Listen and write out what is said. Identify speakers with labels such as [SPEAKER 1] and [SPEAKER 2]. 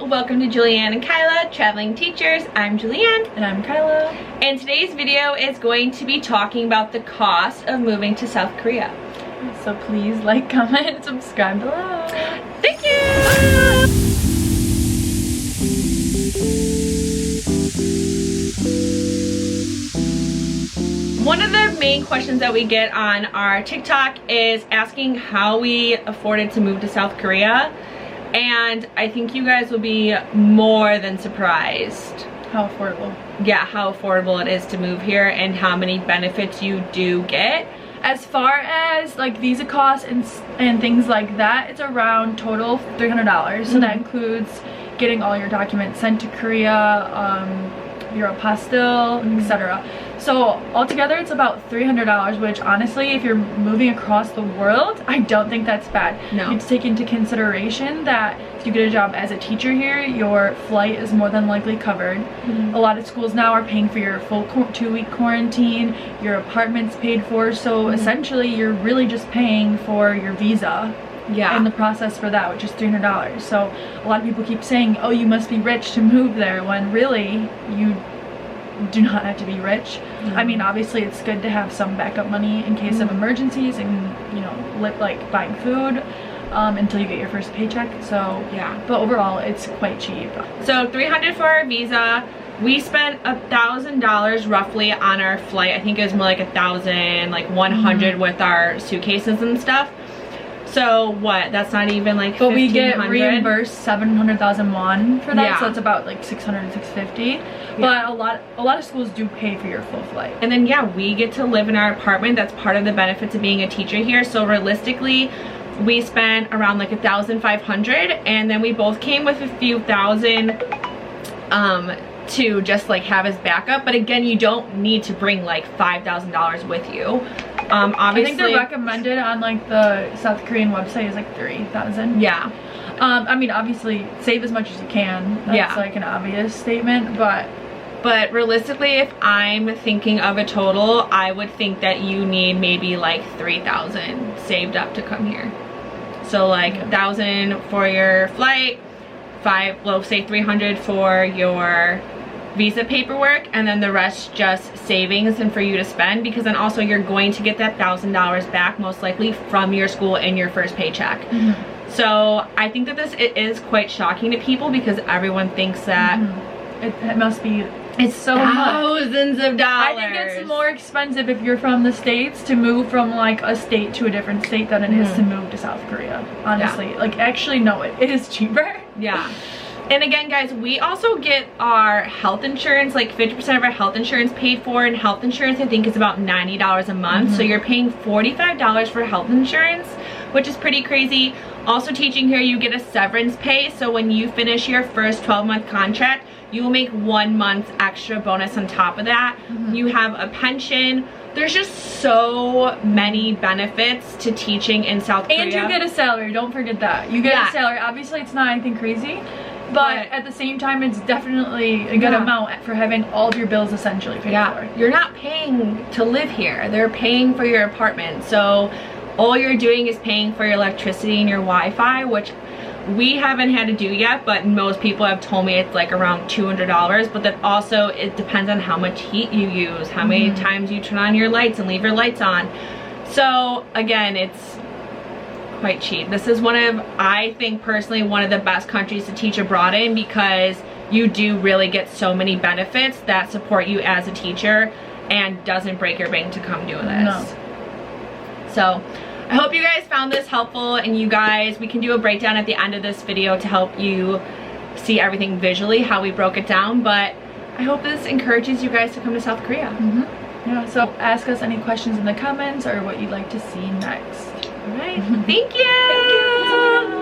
[SPEAKER 1] welcome to Julianne and Kyla, Traveling Teachers. I'm Julianne.
[SPEAKER 2] And I'm Kyla.
[SPEAKER 1] And today's video is going to be talking about the cost of moving to South Korea.
[SPEAKER 2] So please like, comment, and subscribe below.
[SPEAKER 1] Thank you! One of the main questions that we get on our TikTok is asking how we afforded to move to South Korea. And I think you guys will be more than surprised.
[SPEAKER 2] How affordable.
[SPEAKER 1] Yeah, how affordable it is to move here and how many benefits you do get.
[SPEAKER 2] As far as like visa costs and things like that, it's around total $300. So that includes getting all your documents sent to Korea, your apostille, etc. So altogether it's about $300, which honestly, if you're moving across the world, I don't think that's bad.
[SPEAKER 1] No.
[SPEAKER 2] You have to take into consideration that if you get a job as a teacher here, your flight is more than likely covered. A lot of schools now are paying for your full 2-week quarantine, your apartment's paid for, so essentially you're really just paying for your visa.
[SPEAKER 1] Yeah.
[SPEAKER 2] And the process for that, which is $300. So a lot of people keep saying, oh, you must be rich to move there, when really you do not have to be rich. I mean, obviously it's good to have some backup money in case of emergencies and, you know, like buying food until you get your first paycheck. So yeah, but overall it's quite cheap.
[SPEAKER 1] So $300 for our visa. We spent $1,000 roughly on our flight. I think it was more like $1,100 with our suitcases and stuff. So what? That's not even like.
[SPEAKER 2] But we get reimbursed 700,000 won for that,
[SPEAKER 1] yeah.
[SPEAKER 2] So it's about like 600 650. Yeah. But a lot of schools do pay for your full flight.
[SPEAKER 1] And then yeah, we get to live in our apartment. That's part of the benefits of being a teacher here. So realistically, we spent around like 1,500, and then we both came with a few thousand to just like have as backup. But again, you don't need to bring like $5,000 with you. Obviously,
[SPEAKER 2] I think the recommended on like the South Korean website is like 3,000.
[SPEAKER 1] Yeah.
[SPEAKER 2] I mean, obviously save as much as you can. That's like an obvious statement, but
[SPEAKER 1] realistically, if I'm thinking of a total, I would think that you need maybe like 3,000 saved up to come here. So like 1,000 for your flight, say 300 for your visa paperwork, and then the rest just savings and for you to spend, because then also you're going to get that $1,000 back most likely from your school in your first paycheck. So I think that it is quite shocking to people, because everyone thinks that
[SPEAKER 2] it must be,
[SPEAKER 1] it's so thousands of dollars.
[SPEAKER 2] I think it's more expensive if you're from the States to move from like a state to a different state than it is to move to South Korea, honestly. Like actually no, it is cheaper.
[SPEAKER 1] Yeah. And again, guys, we also get our health insurance, like 50% of our health insurance paid for, and health insurance I think is about $90 a month. So you're paying $45 for health insurance, which is pretty crazy. Also teaching here, you get a severance pay. So when you finish your first 12-month contract, you will make 1 month extra bonus on top of that. You have a pension. There's just so many benefits to teaching in South Korea.
[SPEAKER 2] And you get a salary, don't forget that. You get a salary. Obviously it's not anything crazy, but at the same time it's definitely a good amount for having all of your bills essentially paid for.
[SPEAKER 1] You're not paying to live here. They're paying for your apartment. So all you're doing is paying for your electricity and your Wi-Fi, which we haven't had to do yet, but most people have told me it's like around $200. But then also it depends on how much heat you use, how many times you turn on your lights and leave your lights on. So again, it's quite cheap. This is one of, I think personally, one of the best countries to teach abroad in, because you do really get so many benefits that support you as a teacher and doesn't break your bank to come do this.
[SPEAKER 2] No.
[SPEAKER 1] So I hope you guys found this helpful, and you guys, we can do a breakdown at the end of this video to help you see everything visually, how we broke it down. But I hope this encourages you guys to come to South Korea.
[SPEAKER 2] Yeah, so ask us any questions in the comments or what you'd like to see next.
[SPEAKER 1] All right. Thank you.